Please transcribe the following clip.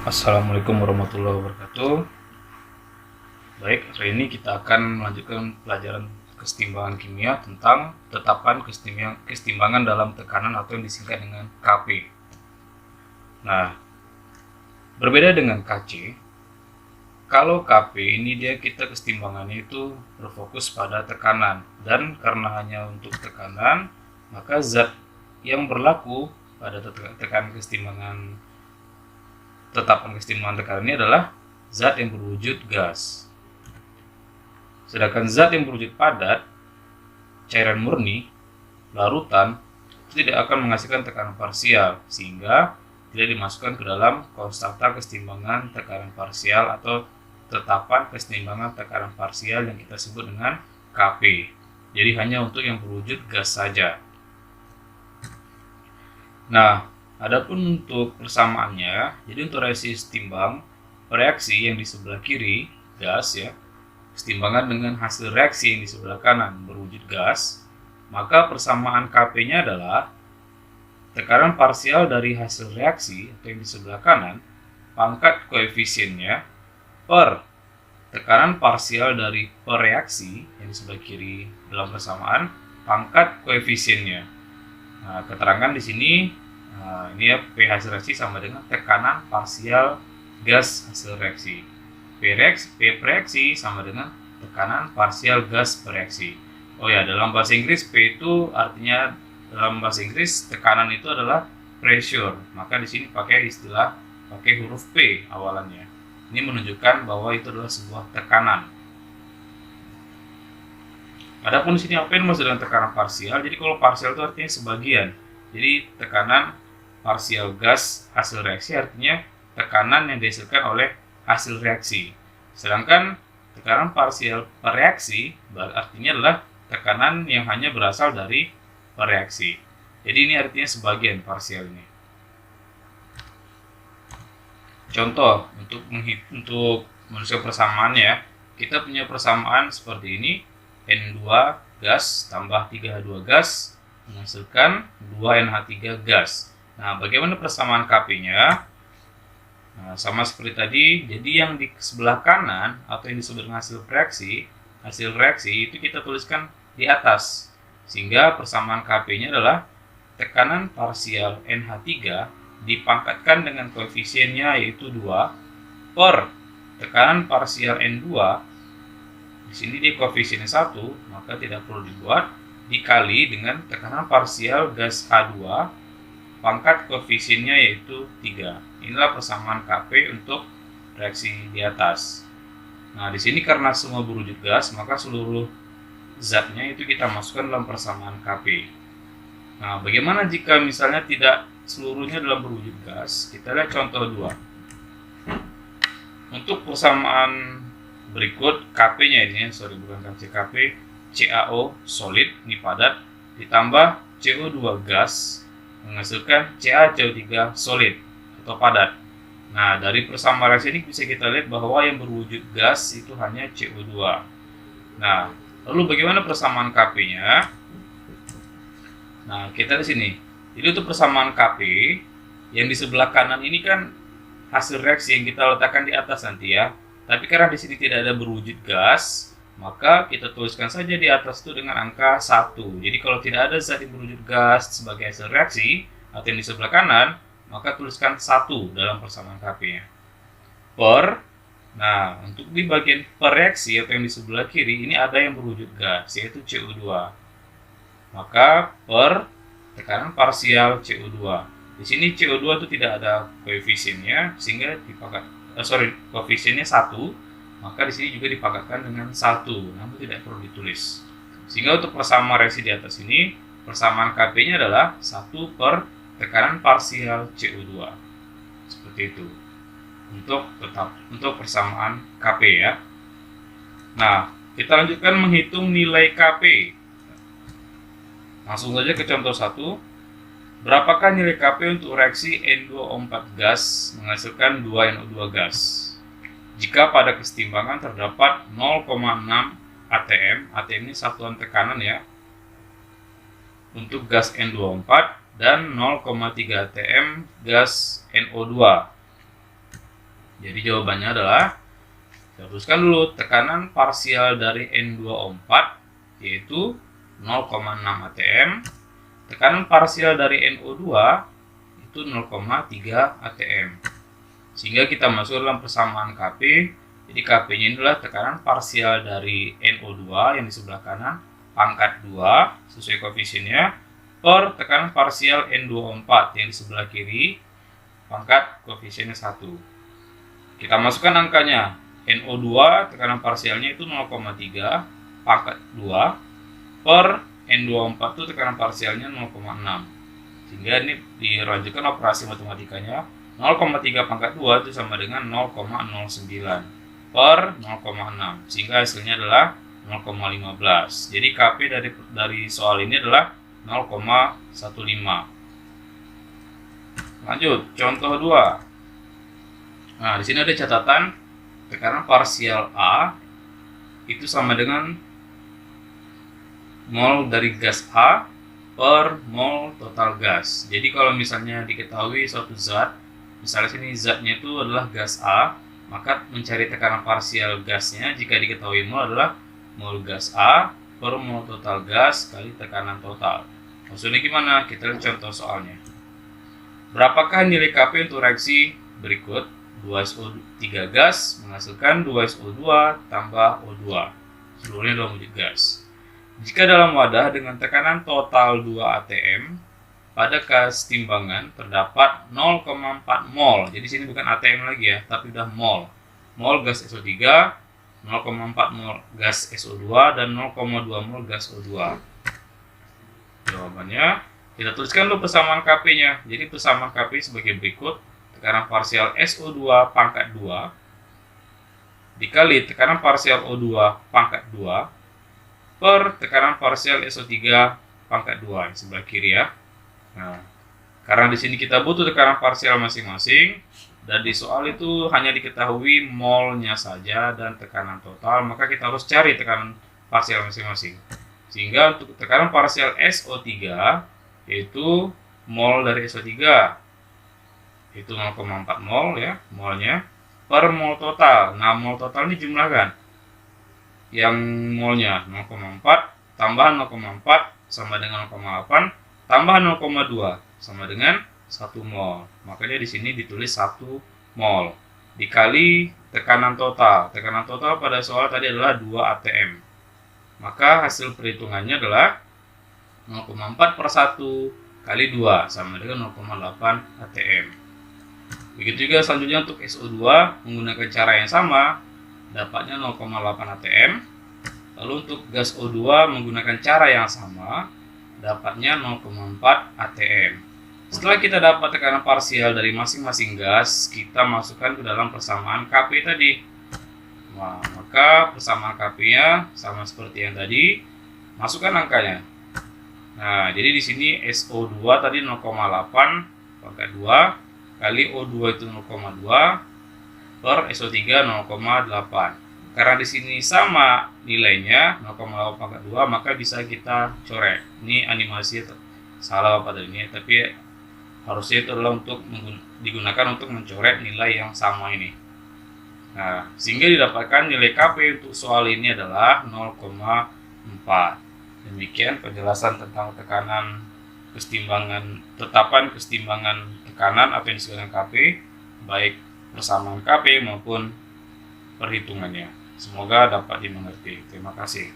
Assalamualaikum warahmatullahi wabarakatuh. Baik, hari ini kita akan melanjutkan pelajaran kesetimbangan kimia tentang tetapan kesetimbangan dalam tekanan atau yang disingkat dengan Kp. Nah, berbeda dengan Kc, kalau Kp ini kita kesetimbangannya itu berfokus pada tekanan, dan karena hanya untuk tekanan, maka zat yang berlaku pada tekanan tetapan kesetimbangan tekanan ini adalah zat yang berwujud gas. Sedangkan zat yang berwujud padat, cairan murni, larutan, itu tidak akan menghasilkan tekanan parsial, sehingga tidak dimasukkan ke dalam konstanta kesetimbangan tekanan parsial atau tetapan kesetimbangan tekanan parsial yang kita sebut dengan Kp. Jadi hanya untuk yang berwujud gas saja. Nah, adapun untuk persamaannya, jadi untuk reaksi setimbang, reaksi yang di sebelah kiri, gas ya, kesetimbangan dengan hasil reaksi yang di sebelah kanan berwujud gas, maka persamaan Kp-nya adalah tekanan parsial dari hasil reaksi atau yang di sebelah kanan, pangkat koefisiennya, per tekanan parsial dari reaksi yang di sebelah kiri dalam persamaan, pangkat koefisiennya. Nah, keterangan di sini, ini ya, P hasil reaksi sama dengan tekanan parsial gas hasil reaksi. P reaksi sama dengan tekanan parsial gas bereaksi. Oh ya, dalam bahasa Inggris P itu artinya, dalam bahasa Inggris tekanan itu adalah pressure. Maka di sini pakai huruf P awalannya. Ini menunjukkan bahwa itu adalah sebuah tekanan. Adapun di sini apa yang dimaksud dengan tekanan parsial? Jadi kalau parsial itu artinya sebagian. Jadi tekanan parsial gas hasil reaksi artinya tekanan yang dihasilkan oleh hasil reaksi. Sedangkan tekanan parsial reaksi artinya adalah tekanan yang hanya berasal dari reaksi. Jadi ini artinya sebagian parsial ini. Contoh untuk menuliskan persamaannya, kita punya persamaan seperti ini. N2 gas tambah 3H2 gas menghasilkan 2NH3 gas. Nah, bagaimana persamaan Kp-nya? Nah, sama seperti tadi, jadi yang di sebelah kanan atau yang disebut dengan hasil reaksi itu kita tuliskan di atas. Sehingga persamaan Kp-nya adalah tekanan parsial NH3 dipangkatkan dengan koefisiennya yaitu 2 per tekanan parsial N2. Di sini di koefisiennya 1, maka tidak perlu dibuat, dikali dengan tekanan parsial gas H2 pangkat koefisiennya yaitu 3. Inilah persamaan Kp untuk reaksi di atas. Nah, di sini karena semua berwujud gas, maka seluruh zatnya itu kita masukkan dalam persamaan Kp. Nah, bagaimana jika misalnya tidak seluruhnya dalam berwujud gas? Kita lihat contoh 2. Untuk persamaan berikut, Kp-nya ini, bukan Kp, CaO solid, ini padat, ditambah CO2 gas, menghasilkan CaCO3 solid atau padat. Nah, dari persamaan reaksi ini bisa kita lihat bahwa yang berwujud gas itu hanya CO2. Nah, lalu bagaimana persamaan Kp-nya? Nah, kita di sini. Jadi untuk persamaan Kp, yang di sebelah kanan ini kan hasil reaksi yang kita letakkan di atas nanti ya. Tapi karena di sini tidak ada berwujud gas, maka kita tuliskan saja di atas itu dengan angka 1. Jadi kalau tidak ada zat yang berwujud gas sebagai hasil reaksi atau yang di sebelah kanan, maka tuliskan 1 dalam persamaan Kp-nya. Nah, untuk di bagian reaksi atau yang di sebelah kiri, ini ada yang berwujud gas, yaitu CO2. Maka per tekanan parsial CO2. Di sini CO2 itu tidak ada koefisiennya, sehingga koefisiennya 1, maka di sini juga dipangkatkan dengan 1, namun tidak perlu ditulis. Sehingga untuk persamaan reaksi di atas ini, persamaan Kp-nya adalah 1 per tekanan parsial CO2. Seperti itu. Untuk persamaan Kp ya. Nah, kita lanjutkan menghitung nilai Kp. Langsung saja ke contoh 1. Berapakah nilai Kp untuk reaksi N2O4 gas menghasilkan 2NO2 gas? Jika pada kesetimbangan terdapat 0,6 atm, atm ini satuan tekanan ya, untuk gas N2O4 dan 0,3 atm gas NO2. Jadi jawabannya adalah, kita tuliskan dulu tekanan parsial dari N2O4 yaitu 0,6 atm. Tekanan parsial dari NO2 itu 0,3 atm. Sehingga kita masuk dalam persamaan Kp. Jadi Kp-nya adalah tekanan parsial dari NO2 yang di sebelah kanan pangkat 2 sesuai koefisiennya per tekanan parsial N2O4 yang di sebelah kiri pangkat koefisiennya 1. Kita masukkan angkanya. NO2 tekanan parsialnya itu 0,3 pangkat 2 per N2O4 itu tekanan parsialnya 0,6. Sehingga ini dilanjutkan operasi matematikanya. 0,3 pangkat 2 itu sama dengan 0,09 per 0,6. Sehingga hasilnya adalah 0,15. Jadi Kp dari soal ini adalah 0,15. Lanjut, contoh 2. Nah, di sini ada catatan tekanan parsial A itu sama dengan mol dari gas A per mol total gas. Jadi kalau misalnya diketahui suatu zat, misalnya sini zatnya itu adalah gas A, maka mencari tekanan parsial gasnya jika diketahui mol adalah mol gas A per mol total gas kali tekanan total. Maksudnya gimana? Kita lihat contoh soalnya. Berapakah nilai Kp untuk reaksi berikut? 2SO3 gas menghasilkan 2SO2 tambah O2. Seluruhnya dalam wujud gas. Jika dalam wadah dengan tekanan total 2 atm, pada gas timbangan terdapat 0,4 mol. Jadi sini bukan atm lagi ya, tapi udah mol. Mol gas SO3, 0,4 mol gas SO2, dan 0,2 mol gas O2. Jawabannya, kita tuliskan dulu persamaan Kp-nya. Jadi persamaan Kp sebagai berikut. Tekanan parsial SO2 pangkat 2 dikali tekanan parsial O2 pangkat 2 per tekanan parsial SO3 pangkat 2 sebelah kiri ya. Nah, karena di sini kita butuh tekanan parsial masing-masing dan di soal itu hanya diketahui molnya saja dan tekanan total, maka kita harus cari tekanan parsial masing-masing. Sehingga untuk tekanan parsial SO3 yaitu mol dari SO3 itu 0,4 mol ya, molnya per mol total. Nah, mol total ini jumlahkan. Yang molnya 0,4 tambah 0,4 sama dengan 0,8 tambah 0,2 sama dengan 1 mol. Makanya di sini ditulis 1 mol dikali tekanan total. Tekanan total pada soal tadi adalah 2 atm. Maka hasil perhitungannya adalah 0,4 per 1 kali 2 sama dengan 0,8 atm. Begitu juga selanjutnya untuk SO2 menggunakan cara yang sama, dapatnya 0,8 atm. Lalu untuk gas O2 menggunakan cara yang sama, dapatnya 0,4 atm. Setelah kita dapat tekanan parsial dari masing-masing gas, kita masukkan ke dalam persamaan Kp tadi. Nah, maka persamaan Kp-nya sama seperti yang tadi, masukkan angkanya. Nah, jadi di sini SO2 tadi 0,8 pangkat 2 kali O2 itu 0,2 per SO3 0,8. Karena di sini sama nilainya 0,8 pangkat 2, maka bisa kita coret. Ini animasi salah pada ini, tapi harusnya itu adalah untuk digunakan untuk mencoret nilai yang sama ini. Nah, sehingga didapatkan nilai Kp untuk soal ini adalah 0,4. Demikian penjelasan tentang tekanan tetapan kesetimbangan tekanan atau yang disebut dengan Kp, baik persamaan Kp maupun perhitungannya. Semoga dapat dimengerti. Terima kasih.